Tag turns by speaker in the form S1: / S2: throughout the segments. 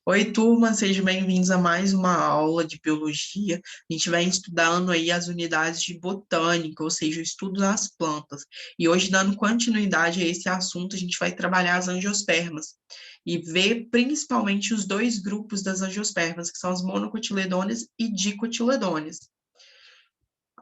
S1: Oi, turma, sejam bem-vindos a mais uma aula de biologia. A gente vai estudando aí as unidades de botânica, ou seja, o estudo das plantas. E hoje, dando continuidade a esse assunto, a gente vai trabalhar as angiospermas e ver principalmente os dois grupos das angiospermas, que são as monocotiledôneas e dicotiledôneas.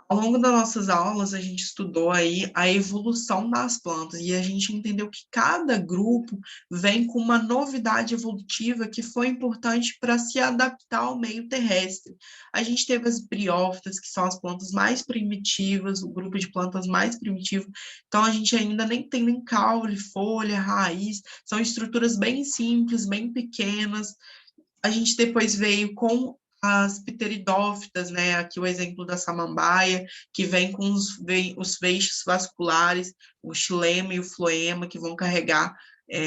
S1: Ao longo das nossas aulas, a gente estudou aí a evolução das plantas e a gente entendeu que cada grupo vem com uma novidade evolutiva que foi importante para se adaptar ao meio terrestre. A gente teve as briófitas, que são as plantas mais primitivas, o grupo de plantas mais primitivo. Então, a gente ainda nem tem nem caule, folha, raiz, são estruturas bem simples, bem pequenas. A gente depois veio com as pteridófitas, né? Aqui o exemplo da samambaia, que vem com os feixes vasculares, o xilema e o floema, que vão carregar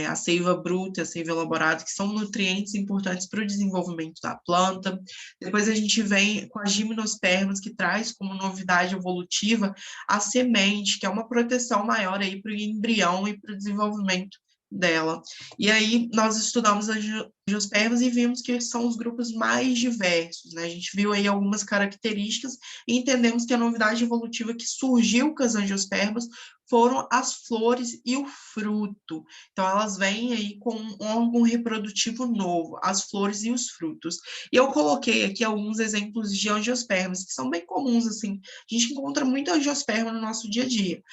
S1: a seiva bruta e a seiva elaborada, que são nutrientes importantes para o desenvolvimento da planta. Depois a gente vem com as gimnospermas, que traz como novidade evolutiva a semente, que é uma proteção maior aí para o embrião e para o desenvolvimento dela. E aí nós estudamos as angiospermas e vimos que são os grupos mais diversos, né? A gente viu aí algumas características e entendemos que a novidade evolutiva que surgiu com as angiospermas foram as flores e o fruto. Então, elas vêm aí com um órgão reprodutivo novo, as flores e os frutos. E eu coloquei aqui alguns exemplos de angiospermas, que são bem comuns, assim. A gente encontra muita angiosperma no nosso dia a dia.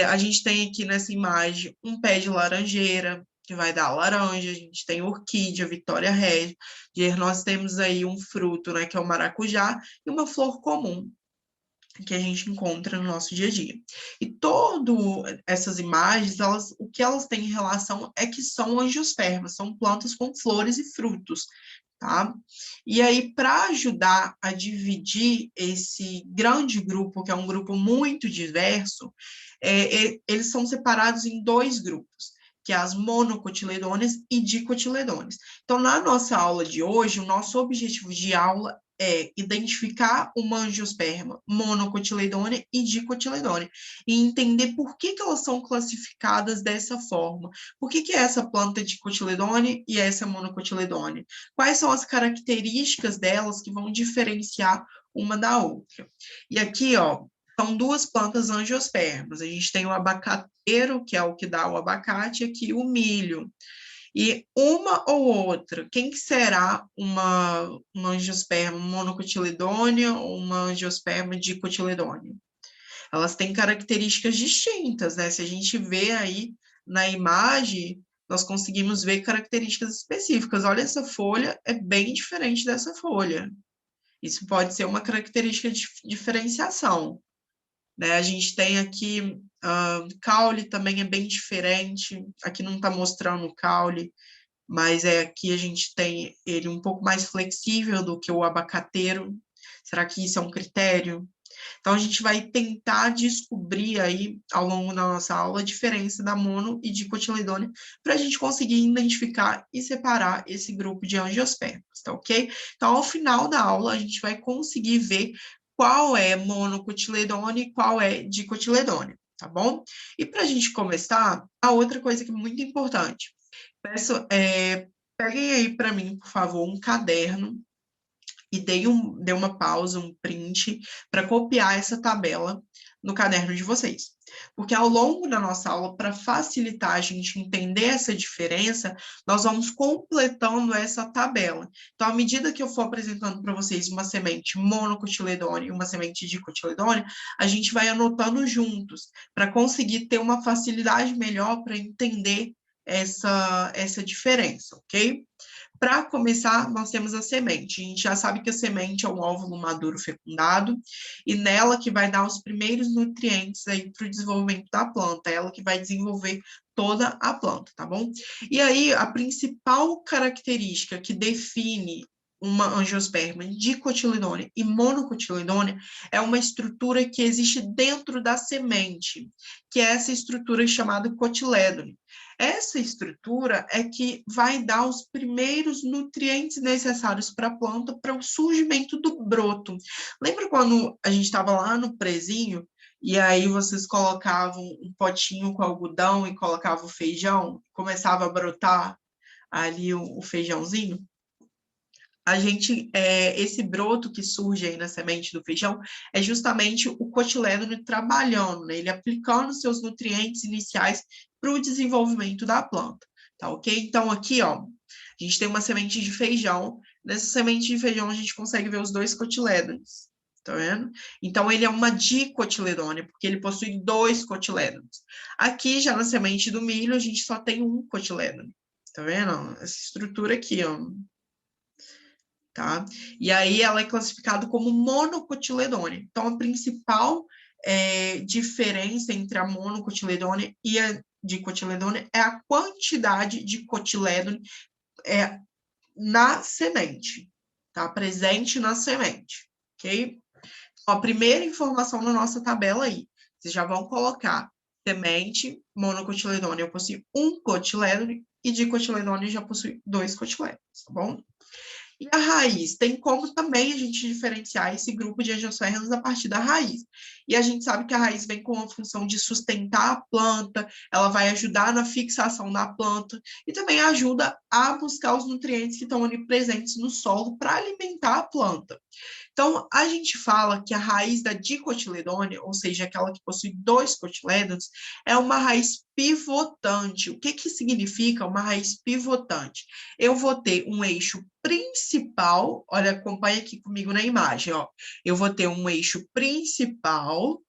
S1: A gente tem aqui nessa imagem um pé de laranjeira, que vai dar laranja, a gente tem orquídea, Vitória Régia, e nós temos aí um fruto, né, que é o maracujá, e uma flor comum, que a gente encontra no nosso dia a dia. E todas essas imagens, o que elas têm em relação é que são angiospermas, são plantas com flores e frutos, tá? E aí, para ajudar a dividir esse grande grupo, que é um grupo muito diverso, eles são separados em dois grupos, que é as monocotiledôneas e dicotiledôneas. Então, na nossa aula de hoje, o nosso objetivo de aula é identificar uma angiosperma monocotiledônea e dicotiledônea e entender por que elas são classificadas dessa forma. Por que essa planta é dicotiledônea e essa é monocotiledônea? Quais são as características delas que vão diferenciar uma da outra? E aqui, ó, são duas plantas angiospermas. A gente tem o abacateiro, que é o que dá o abacate, e aqui o milho. E uma ou outra, quem que será uma angiosperma monocotiledônea ou uma angiosperma dicotiledônea? Elas têm características distintas, né? Se a gente vê aí na imagem, nós conseguimos ver características específicas. Olha, essa folha é bem diferente dessa folha. Isso pode ser uma característica de diferenciação, né? A gente tem aqui, caule também é bem diferente. Aqui não está mostrando o caule, mas aqui a gente tem ele um pouco mais flexível do que o abacateiro. Será que isso é um critério? Então, a gente vai tentar descobrir aí, ao longo da nossa aula, a diferença da mono e dicotiledônea, para a gente conseguir identificar e separar esse grupo de angiospermas, tá ok? Então, ao final da aula, a gente vai conseguir ver qual é monocotiledônea e qual é dicotiledônea, tá bom? E para a gente começar, a outra coisa que é muito importante, peço, peguem aí para mim, por favor, um caderno e dei uma pausa, um print, para copiar essa tabela no caderno de vocês. Porque ao longo da nossa aula, para facilitar a gente entender essa diferença, nós vamos completando essa tabela. Então, à medida que eu for apresentando para vocês uma semente monocotiledônea e uma semente dicotiledônea, a gente vai anotando juntos, para conseguir ter uma facilidade melhor para entender essa diferença, ok? Para começar, nós temos a semente. A gente já sabe que a semente é um óvulo maduro fecundado e nela que vai dar os primeiros nutrientes aí para o desenvolvimento da planta, ela que vai desenvolver toda a planta, tá bom? E aí, a principal característica que define uma angiosperma dicotiledônea e monocotiledônea é uma estrutura que existe dentro da semente, que é essa estrutura chamada cotilédone. Essa estrutura é que vai dar os primeiros nutrientes necessários para a planta para o surgimento do broto. Lembra quando a gente estava lá no prezinho e aí vocês colocavam um potinho com algodão e colocavam o feijão, começava a brotar ali o feijãozinho? esse broto que surge aí na semente do feijão é justamente o cotilédone trabalhando, né? Ele aplicando seus nutrientes iniciais para o desenvolvimento da planta, tá ok? Então, aqui, ó, a gente tem uma semente de feijão. Nessa semente de feijão, a gente consegue ver os dois cotilédones, tá vendo? Então, ele é uma dicotiledônea, porque ele possui dois cotilédones. Aqui, já na semente do milho, a gente só tem um cotilédone, tá vendo? Essa estrutura aqui, ó. Tá? E aí ela é classificada como monocotiledônea. Então, a principal diferença entre a monocotiledônea e a dicotiledônea é a quantidade de cotilédone na semente, tá? Presente na semente, ok? Então, a primeira informação na nossa tabela aí, vocês já vão colocar semente monocotiledônea, eu possuo um cotilédone, e dicotiledônea já possui dois cotilédones, tá bom? E a raiz? Tem como também a gente diferenciar esse grupo de angiospermas a partir da raiz. E a gente sabe que a raiz vem com a função de sustentar a planta, ela vai ajudar na fixação da planta e também ajuda a buscar os nutrientes que estão ali presentes no solo para alimentar a planta. Então, a gente fala que a raiz da dicotiledônea, ou seja, aquela que possui dois cotilédones, é uma raiz pivotante. O que que significa uma raiz pivotante? Eu vou ter um eixo principal, olha, acompanha aqui comigo na imagem, ó. Eu vou ter um eixo principal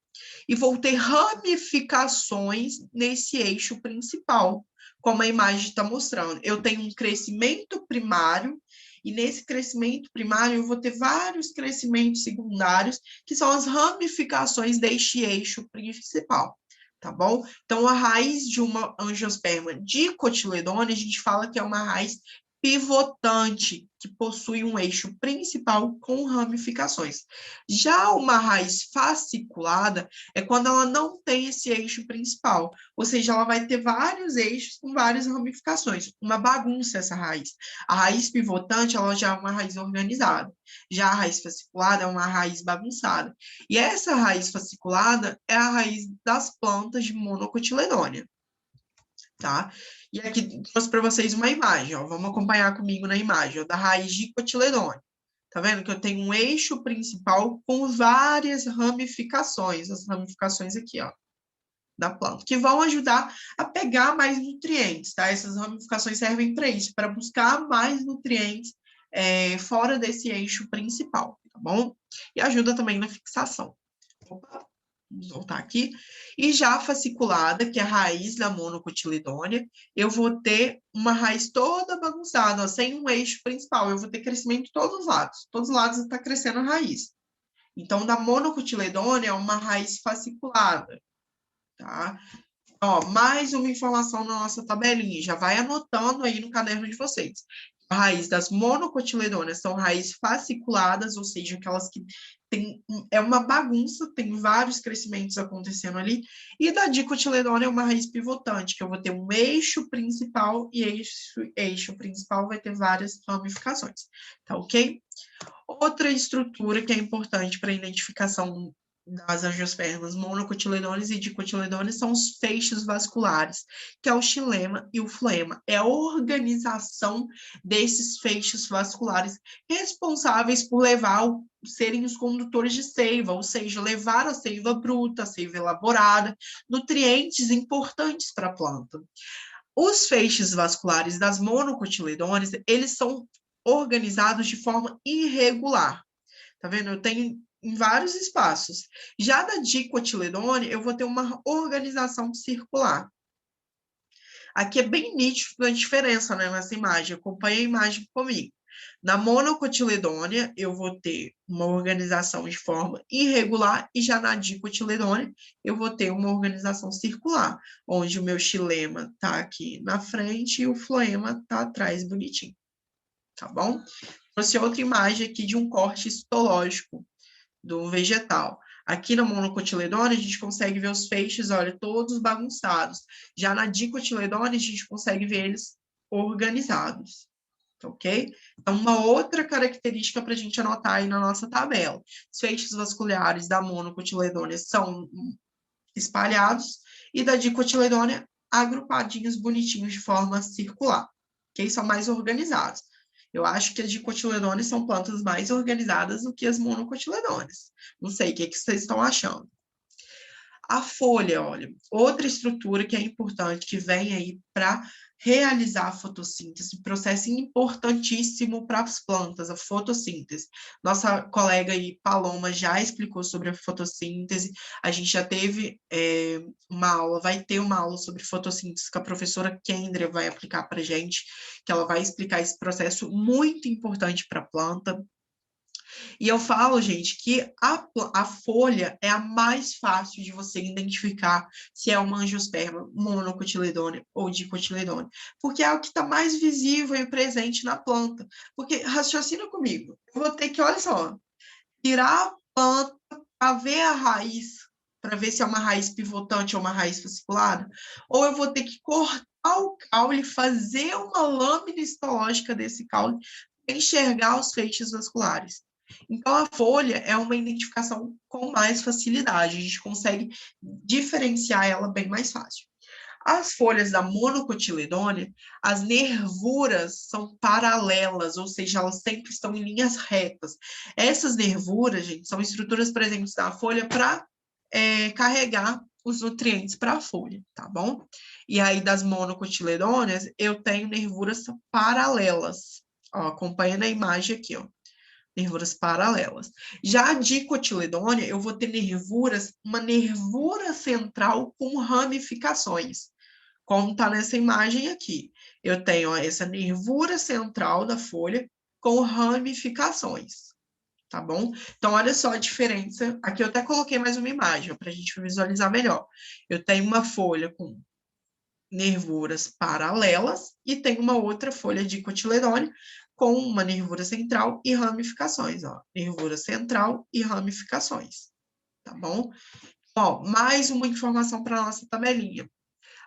S1: e vou ter ramificações nesse eixo principal, como a imagem está mostrando. Eu tenho um crescimento primário, e nesse crescimento primário eu vou ter vários crescimentos secundários, que são as ramificações deste eixo principal, tá bom? Então, a raiz de uma angiosperma dicotiledônea, a gente fala que é uma raiz pivotante, que possui um eixo principal com ramificações. Já uma raiz fasciculada é quando ela não tem esse eixo principal, ou seja, ela vai ter vários eixos com várias ramificações, uma bagunça essa raiz. A raiz pivotante, ela já é uma raiz organizada, já a raiz fasciculada é uma raiz bagunçada. E essa raiz fasciculada é a raiz das plantas de monocotiledônea, tá? E aqui trouxe para vocês uma imagem, ó. Vamos acompanhar comigo na imagem, ó, da raiz de cotiledônea. Tá vendo que eu tenho um eixo principal com várias ramificações, as ramificações aqui, ó, da planta, que vão ajudar a pegar mais nutrientes, tá? Essas ramificações servem para isso, para buscar mais nutrientes fora desse eixo principal, tá bom? E ajuda também na fixação. Opa. Vamos voltar aqui. E já a fasciculada, que é a raiz da monocotiledônea, eu vou ter uma raiz toda bagunçada, ó, sem um eixo principal. Eu vou ter crescimento de todos os lados. Todos os lados está crescendo a raiz. Então, da monocotiledônea é uma raiz fasciculada, tá? Ó, mais uma informação na nossa tabelinha. Já vai anotando aí no caderno de vocês. A raiz das monocotiledôneas são raízes fasciculadas, ou seja, aquelas que é uma bagunça, tem vários crescimentos acontecendo ali. E da dicotiledônea é uma raiz pivotante, que eu vou ter um eixo principal e eixo principal vai ter várias ramificações, tá ok? Outra estrutura que é importante para a identificação das angiospermas monocotiledôneas e dicotiledôneas são os feixes vasculares, que é o xilema e o floema. É a organização desses feixes vasculares responsáveis por serem os condutores de seiva, ou seja, levar a seiva bruta, a seiva elaborada, nutrientes importantes para a planta. Os feixes vasculares das monocotiledôneas, eles são organizados de forma irregular. Tá vendo? Eu tenho em vários espaços. Já da dicotiledônea, eu vou ter uma organização circular. Aqui é bem nítido a diferença, né, nessa imagem. Acompanha a imagem comigo. Na monocotiledônea, eu vou ter uma organização de forma irregular, e já na dicotiledônea, eu vou ter uma organização circular, onde o meu xilema está aqui na frente e o floema está atrás, bonitinho. Tá bom? Trouxe outra imagem aqui de um corte histológico do vegetal. Aqui na monocotiledônea, a gente consegue ver os feixes, olha, todos bagunçados. Já na dicotiledônea, a gente consegue ver eles organizados, ok? Então, uma outra característica para a gente anotar aí na nossa tabela. Os feixes vasculares da monocotiledônea são espalhados e da dicotiledônea agrupadinhos, bonitinhos, de forma circular, ok? São mais organizados. Eu acho que as dicotiledôneas são plantas mais organizadas do que as monocotiledôneas. Não sei, o que vocês estão achando? A folha, olha, outra estrutura que é importante, que vem aí para realizar a fotossíntese, processo importantíssimo para as plantas, a fotossíntese. Nossa colega aí, Paloma, já explicou sobre a fotossíntese, a gente já teve uma aula, vai ter uma aula sobre fotossíntese que a professora Kendra vai aplicar para a gente, que ela vai explicar esse processo muito importante para a planta. E eu falo, gente, que a folha é a mais fácil de você identificar se é uma angiosperma monocotiledônea ou dicotiledônea, porque é o que está mais visível e presente na planta. Porque, raciocina comigo, eu vou ter que, olha só, tirar a planta para ver a raiz, para ver se é uma raiz pivotante ou uma raiz fasciculada, ou eu vou ter que cortar o caule, fazer uma lâmina histológica desse caule para enxergar os feixes vasculares. Então, a folha é uma identificação com mais facilidade, a gente consegue diferenciar ela bem mais fácil. As folhas da monocotiledônea, as nervuras são paralelas, ou seja, elas sempre estão em linhas retas. Essas nervuras, gente, são estruturas presentes na folha para carregar os nutrientes para a folha, tá bom? E aí, das monocotiledôneas, eu tenho nervuras paralelas. Ó, acompanha na imagem aqui, ó. Nervuras paralelas. Já a dicotiledônea, eu vou ter nervuras, uma nervura central com ramificações, como está nessa imagem aqui. Eu tenho ó, essa nervura central da folha com ramificações, tá bom? Então, olha só a diferença. Aqui eu até coloquei mais uma imagem para a gente visualizar melhor. Eu tenho uma folha com nervuras paralelas e tem uma outra folha dicotiledônea com uma nervura central e ramificações, ó. Nervura central e ramificações, tá bom? Ó, mais uma informação para a nossa tabelinha.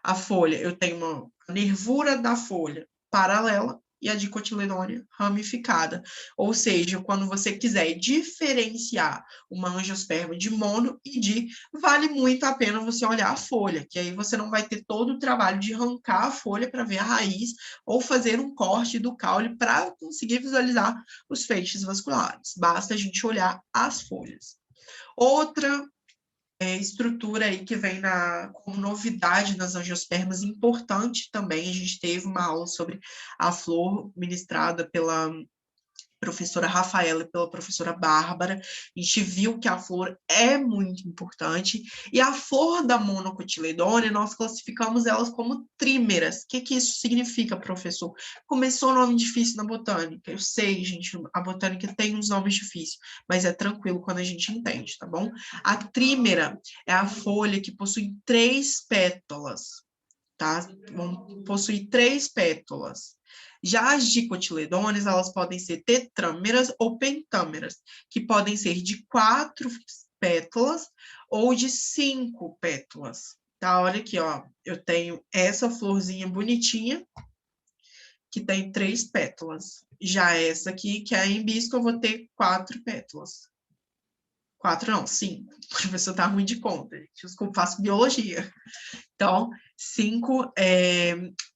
S1: A folha, eu tenho uma nervura da folha paralela e a dicotiledônea ramificada. Ou seja, quando você quiser diferenciar uma angiosperma de mono e di, vale muito a pena você olhar a folha, que aí você não vai ter todo o trabalho de arrancar a folha para ver a raiz ou fazer um corte do caule para conseguir visualizar os feixes vasculares. Basta a gente olhar as folhas. Outra estrutura aí que vem como novidade nas angiospermas, importante também, a gente teve uma aula sobre a flor ministrada pela professora Rafaela e pela professora Bárbara, a gente viu que a flor é muito importante, e a flor da monocotiledônea, nós classificamos elas como trímeras. O que isso significa, professor? Começou nome difícil na botânica, eu sei, gente, a botânica tem uns nomes difíceis, mas é tranquilo quando a gente entende, tá bom? A trímera é a folha que possui 3 pétalas, tá? Vão possuir 3 pétalas. Já as dicotiledôneas, elas podem ser tetrâmeras ou pentâmeras, que podem ser de 4 pétalas ou de 5 pétalas. Tá? Olha aqui, ó. Eu tenho essa florzinha bonitinha, que tem 3 pétalas. Já essa aqui, que é a hibisco, eu vou ter 4 pétalas. 4 não, 5. O professor tá ruim de conta, gente. Desculpa, faço biologia. Então, 5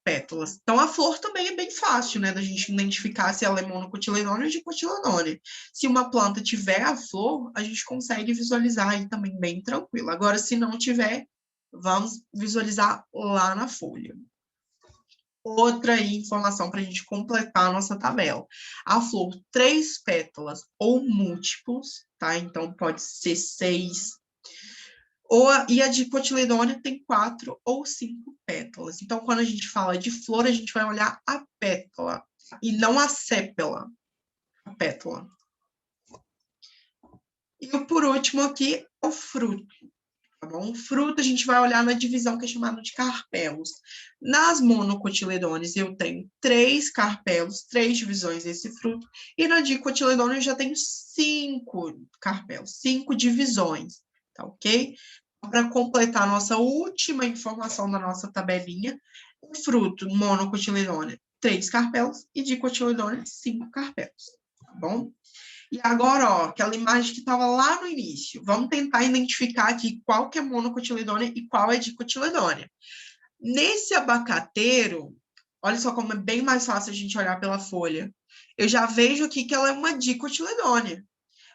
S1: pétalas. Então, a flor também é bem fácil, né, da gente identificar se ela é monocotiledônea ou dicotiledônea. Se uma planta tiver a flor, a gente consegue visualizar aí também bem tranquilo. Agora, se não tiver, vamos visualizar lá na folha. Outra aí, informação para a gente completar a nossa tabela. A flor, 3 pétalas ou múltiplos, tá? Então, pode ser 6. E a dicotiledônea tem 4 ou 5 pétalas. Então, quando a gente fala de flor, a gente vai olhar a pétala e não a sépala. A pétala. E por último aqui, o fruto. Tá bom? O fruto a gente vai olhar na divisão que é chamada de carpelos. Nas monocotiledôneas eu tenho 3 carpelos, 3 divisões desse fruto, e na dicotiledônea eu já tenho 5 carpelos, 5 divisões, tá ok? Para completar a nossa última informação da nossa tabelinha, o fruto monocotiledônea, 3 carpelos, e dicotiledônea, 5 carpelos, tá bom? E agora, ó, aquela imagem que estava lá no início. Vamos tentar identificar aqui qual que é monocotiledônea e qual é dicotiledônea. Nesse abacateiro, olha só como é bem mais fácil a gente olhar pela folha. eu já vejo aqui que ela é uma dicotiledônea,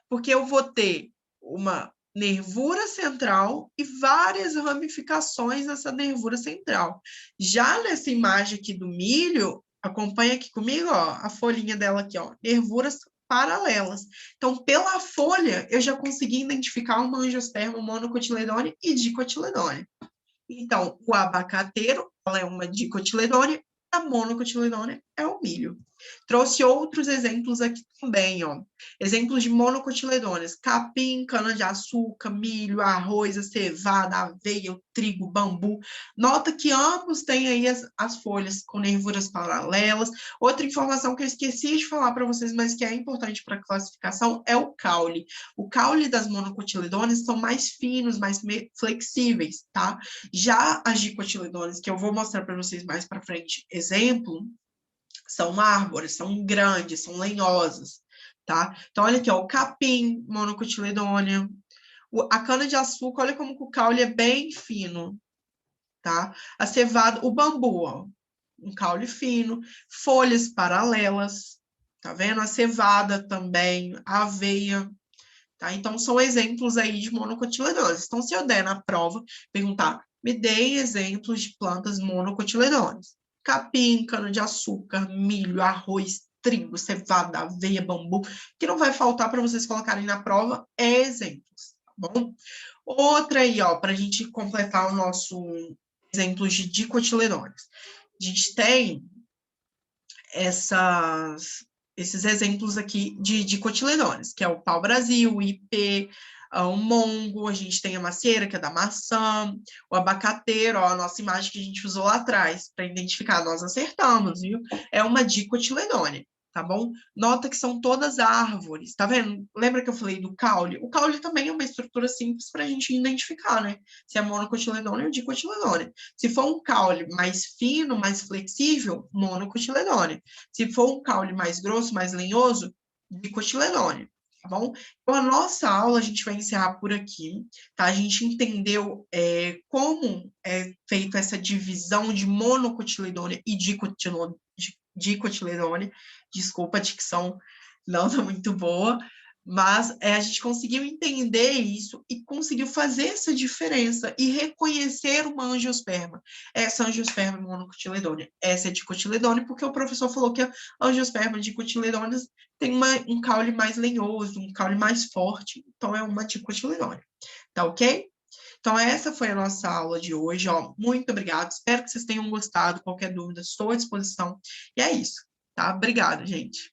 S1: porque eu vou ter uma nervura central e várias ramificações nessa nervura central. Já nessa imagem aqui do milho, acompanha aqui comigo, ó, a folhinha dela aqui, ó, nervuras paralelas. Então, pela folha, eu já consegui identificar uma angiosperma monocotiledônea e dicotiledônea. Então, o abacateiro, ela é uma dicotiledônea, a monocotiledônea é o milho. Trouxe outros exemplos aqui também, ó. Exemplos de monocotiledôneas: capim, cana-de-açúcar, milho, arroz, a cevada, a aveia, o trigo, o bambu. Nota que ambos têm aí as folhas com nervuras paralelas. Outra informação que eu esqueci de falar para vocês, mas que é importante para a classificação, é o caule. O caule das monocotiledôneas são mais finos, mais flexíveis, tá? Já as dicotiledôneas, que eu vou mostrar para vocês mais para frente, exemplo, são árvores, são grandes, são lenhosas, tá? Então, olha aqui, ó, o capim, monocotiledônea, a cana-de-açúcar, olha como o caule é bem fino, tá? A cevada, o bambu, ó, um caule fino, folhas paralelas, tá vendo? A cevada também, a aveia, tá? Então, são exemplos aí de monocotiledôneas. Então, se eu der na prova, perguntar, me deem exemplos de plantas monocotiledôneas. Capim, cana-de-açúcar, milho, arroz, trigo, cevada, aveia, bambu, que não vai faltar para vocês colocarem na prova é exemplos, tá bom? Outra aí, ó, para a gente completar o nosso exemplos de dicotiledôneas. A gente tem esses exemplos aqui de dicotiledôneas, que é o pau-brasil, o ipê, o mongo, a gente tem a macieira, que é da maçã, o abacateiro, ó, a nossa imagem que a gente usou lá atrás, para identificar, nós acertamos, viu? É uma dicotiledônea, tá bom? Nota que são todas árvores, tá vendo? Lembra que eu falei do caule? O caule também é uma estrutura simples para a gente identificar, né? Se é monocotiledônea ou dicotiledônea. Se for um caule mais fino, mais flexível, monocotiledônea. Se for um caule mais grosso, mais lenhoso, dicotiledônea, tá bom? Então, a nossa aula a gente vai encerrar por aqui, tá? A gente entendeu como é feita essa divisão de monocotiledônea e dicotiledônea. Desculpa, a dicção não está muito boa, mas a gente conseguiu entender isso e conseguiu fazer essa diferença e reconhecer uma angiosperma. Essa angiosperma monocotiledônea, essa é dicotiledônea, porque o professor falou que a angiosperma dicotiledôneas tem um caule mais lenhoso, um caule mais forte, então é uma dicotiledônea. Tá ok? Então, essa foi a nossa aula de hoje, ó. Muito obrigada, espero que vocês tenham gostado. Qualquer dúvida, estou à disposição. E é isso, tá? Obrigada, gente.